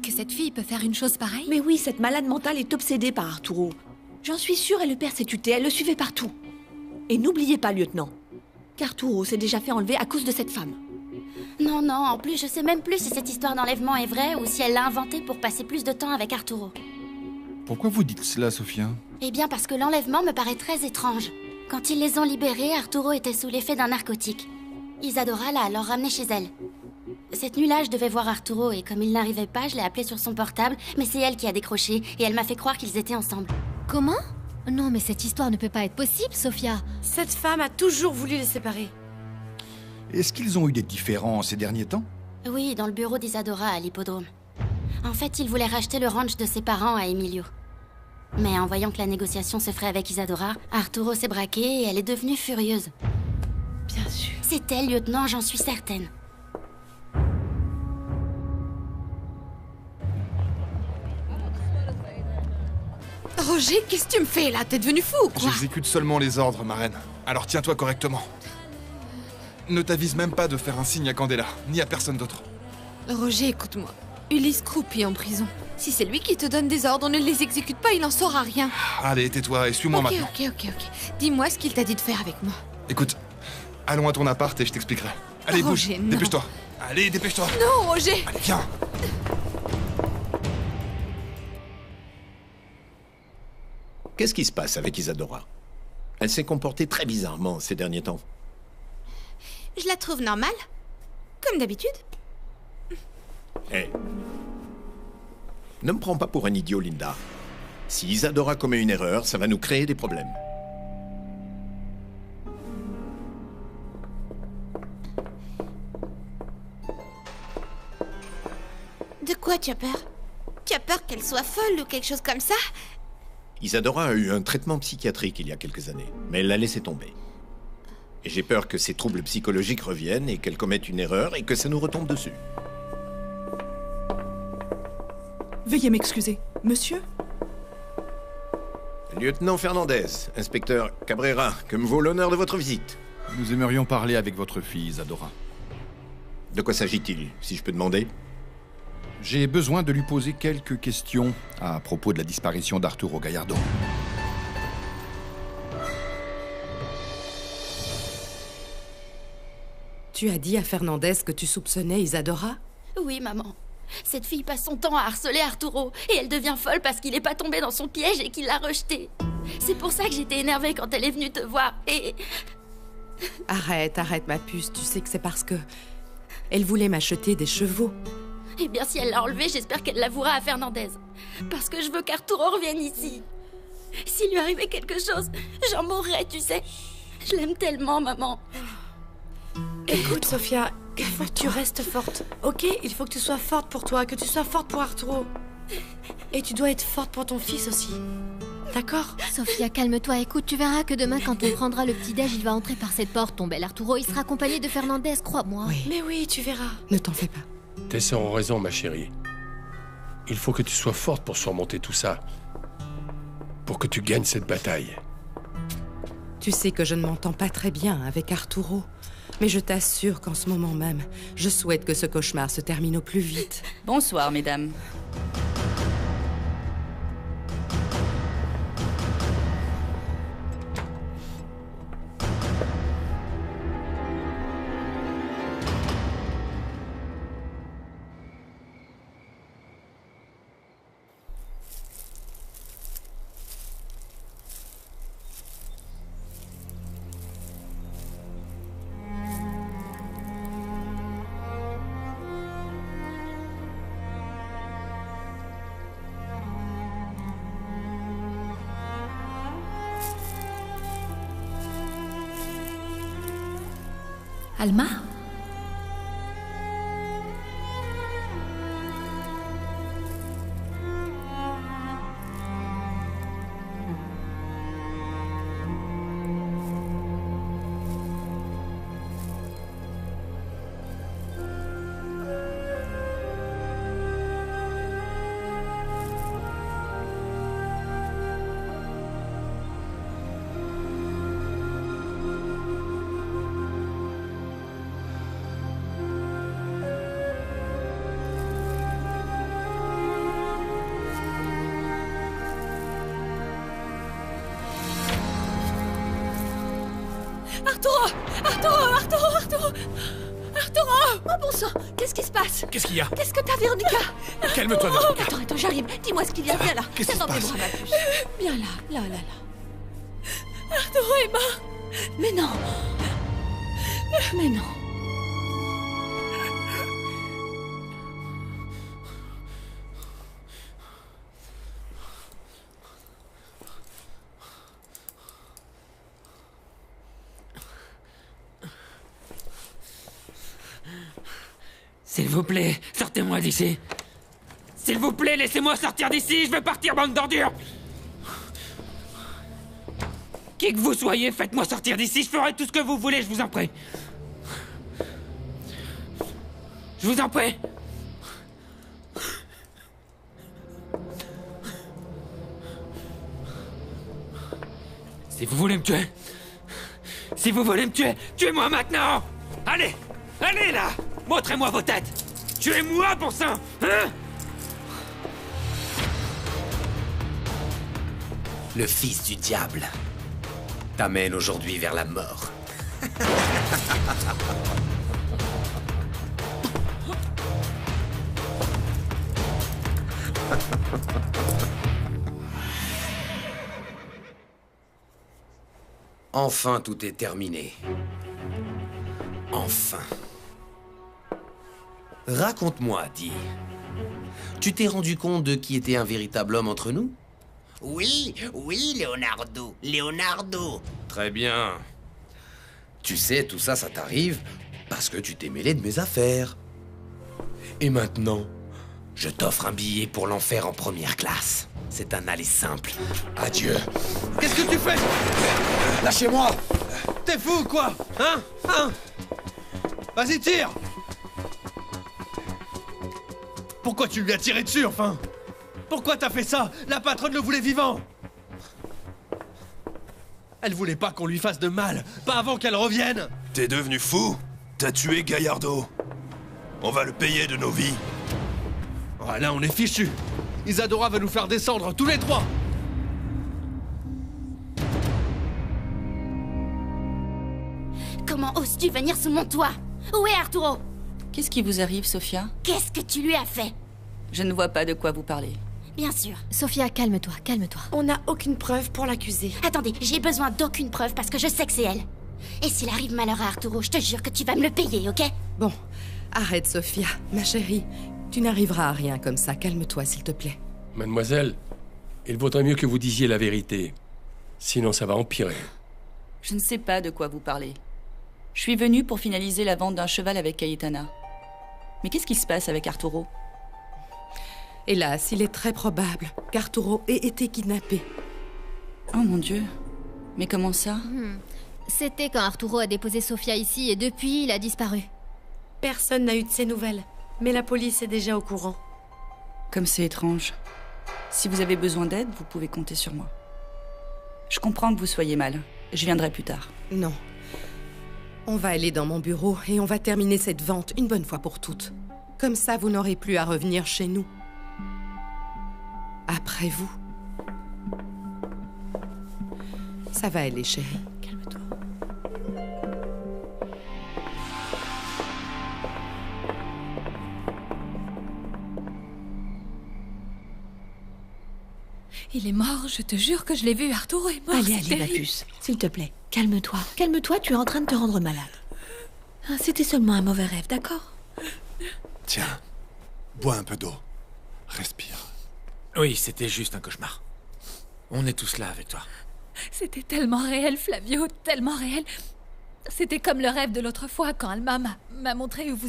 que cette fille peut faire une chose pareille? Mais oui, cette malade mentale est obsédée par Arturo. J'en suis sûre, elle le persécutait, elle le suivait partout. Et n'oubliez pas, lieutenant, qu'Arturo s'est déjà fait enlever à cause de cette femme. Non, non, en plus, je sais même plus si cette histoire d'enlèvement est vraie ou si elle l'a inventée pour passer plus de temps avec Arturo. Pourquoi vous dites cela, Sophia? Eh bien, parce que l'enlèvement me paraît très étrange. Quand ils les ont libérés, Arturo était sous l'effet d'un narcotique. Isadora l'a alors ramené chez elle. Cette nuit-là, je devais voir Arturo et comme il n'arrivait pas, je l'ai appelé sur son portable, mais c'est elle qui a décroché et elle m'a fait croire qu'ils étaient ensemble. Comment? Non, mais cette histoire ne peut pas être possible, Sophia. Cette femme a toujours voulu les séparer. Est-ce qu'ils ont eu des différends ces derniers temps? Oui, dans le bureau d'Isadora à l'hippodrome. En fait, il voulait racheter le ranch de ses parents à Emilio. Mais en voyant que la négociation se ferait avec Isadora, Arturo s'est braqué et elle est devenue furieuse. Bien sûr. C'est elle, lieutenant, j'en suis certaine. Roger, qu'est-ce que tu me fais là? T'es devenu fou ou quoi? J'exécute seulement les ordres, marraine. Alors tiens-toi correctement. Ne t'avise même pas de faire un signe à Candela, ni à personne d'autre. Roger, écoute-moi. Ulysse croupit en prison. Si c'est lui qui te donne des ordres, on ne les exécute pas, il n'en saura rien. Allez, tais-toi et suis-moi maintenant. Ok. Dis-moi ce qu'il t'a dit de faire avec moi. Écoute, allons à ton appart et je t'expliquerai. Allez, Roger, bouge, non. dépêche-toi. Allez, dépêche-toi. Non, Roger! Allez, viens. Qu'est-ce qui se passe avec Isadora? Elle s'est comportée très bizarrement ces derniers temps. Je la trouve normale. Comme d'habitude. Hé. Ne me prends pas pour un idiot, Linda. Si Isadora commet une erreur, ça va nous créer des problèmes. De quoi tu as peur? Tu as peur qu'elle soit folle ou quelque chose comme ça? Isadora a eu un traitement psychiatrique il y a quelques années, mais elle l'a laissé tomber. Et j'ai peur que ses troubles psychologiques reviennent et qu'elle commette une erreur et que ça nous retombe dessus. Veuillez m'excuser. Monsieur? Lieutenant Fernandez, inspecteur Cabrera, que me vaut l'honneur de votre visite? Nous aimerions parler avec votre fille, Isadora. De quoi s'agit-il, si je peux demander? J'ai besoin de lui poser quelques questions à propos de la disparition d'Arturo Gallardo. Tu as dit à Fernandez que tu soupçonnais Isadora? Oui, maman. Cette fille passe son temps à harceler Arturo et elle devient folle parce qu'il n'est pas tombé dans son piège et qu'il l'a rejeté. C'est pour ça que j'étais énervée quand elle est venue te voir et... Arrête, ma puce. Tu sais que c'est parce que... Elle voulait m'acheter des chevaux. Eh bien, si elle l'a enlevé, j'espère qu'elle l'avouera à Fernandez. Parce que je veux qu'Arturo revienne ici. S'il lui arrivait quelque chose, j'en mourrais, tu sais. Je l'aime tellement, maman. Écoute, Sophia, il faut que tu restes forte, ok? Il faut que tu sois forte pour toi, que tu sois forte pour Arturo. Et tu dois être forte pour ton fils aussi. D'accord? Sophia, calme-toi. Écoute, tu verras que demain, quand on prendra le petit-déj, il va entrer par cette porte, ton bel Arturo. Il sera accompagné de Fernandez, crois-moi. Oui. Mais oui, tu verras. Ne t'en fais pas. Tes sœurs ont raison, ma chérie. Il faut que tu sois forte pour surmonter tout ça. Pour que tu gagnes cette bataille. Tu sais que je ne m'entends pas très bien avec Arturo. Mais je t'assure qu'en ce moment même, je souhaite que ce cauchemar se termine au plus vite. Bonsoir, mesdames. Alma? Arturo! Arturo! Arturo! Arturo! Arturo! Oh bon sang! Qu'est-ce qui se passe? Qu'est-ce qu'il y a? Qu'est-ce que t'as, Véronica? Calme-toi, Véronica. Attends, j'arrive. Dis-moi ce qu'il y a. Viens là. Qu'est-ce qui Viens se dans mes passe? bras, ma puce. Viens là, là, là, là. Arturo est mort. Mais non! Mais non! S'il vous plaît, sortez-moi d'ici. S'il vous plaît, laissez-moi sortir d'ici, je veux partir, bande d'ordures. Qui que vous soyez, faites-moi sortir d'ici, je ferai tout ce que vous voulez, je vous en prie. Je vous en prie. Si vous voulez me tuer, si vous voulez me tuer, tuez-moi maintenant. Allez, allez là. Montrez-moi vos têtes. Tuez-moi, bon sang, hein? Le fils du diable t'amène aujourd'hui vers la mort. Enfin, tout est terminé. Enfin. Raconte-moi, Dee. Tu t'es rendu compte de qui était un véritable homme entre nous? Oui, Leonardo. Leonardo. Très bien. Tu sais, tout ça, ça t'arrive parce que tu t'es mêlé de mes affaires. Et maintenant, je t'offre un billet pour l'enfer en première classe. C'est un aller simple. Adieu. Qu'est-ce que tu fais? Lâchez-moi! T'es fou ou quoi? Hein? Vas-y, tire! Pourquoi tu lui as tiré dessus, enfin? Pourquoi t'as fait ça? La patronne le voulait vivant! Elle voulait pas qu'on lui fasse de mal, pas avant qu'elle revienne! T'es devenu fou? T'as tué Gallardo. On va le payer de nos vies. Oh, là, on est fichus! Isadora va nous faire descendre, tous les trois! Comment oses-tu venir sous mon toit? Où est Arturo? Qu'est-ce qui vous arrive, Sophia? Qu'est-ce que tu lui as fait? Je ne vois pas de quoi vous parlez. Bien sûr. Sophia, calme-toi, calme-toi. On n'a aucune preuve pour l'accuser. Attendez, j'ai besoin d'aucune preuve parce que je sais que c'est elle. Et s'il arrive malheur à Arturo, je te jure que tu vas me le payer, ok? Bon, arrête, Sophia, ma chérie. Tu n'arriveras à rien comme ça. Calme-toi, s'il te plaît. Mademoiselle, il vaudrait mieux que vous disiez la vérité. Sinon, ça va empirer. Je ne sais pas de quoi vous parlez. Je suis venue pour finaliser la vente d'un cheval avec Cayetana. Mais qu'est-ce qui se passe avec Arturo? Hélas, il est très probable qu'Arturo ait été kidnappé. Oh mon Dieu. Mais comment ça? C'était quand Arturo a déposé Sophia ici et depuis, il a disparu. Personne n'a eu de ses nouvelles. Mais la police est déjà au courant. Comme c'est étrange. Si vous avez besoin d'aide, vous pouvez compter sur moi. Je comprends que vous soyez mal. Je viendrai plus tard. Non. On va aller dans mon bureau et on va terminer cette vente une bonne fois pour toutes. Comme ça, vous n'aurez plus à revenir chez nous. Après vous. Ça va aller, chérie. Calme-toi. Il est mort, je te jure que je l'ai vu. Arturo est mort. Allez, c'est ma terrible. puce. S'il te plaît, calme-toi. Calme-toi, tu es en train de te rendre malade. Ah, c'était seulement un mauvais rêve, d'accord? Tiens, bois un peu d'eau. Respire. Oui, c'était juste un cauchemar. On est tous là avec toi. C'était tellement réel, Flavio, tellement réel. C'était comme le rêve de l'autre fois quand Alma m'a montré où vous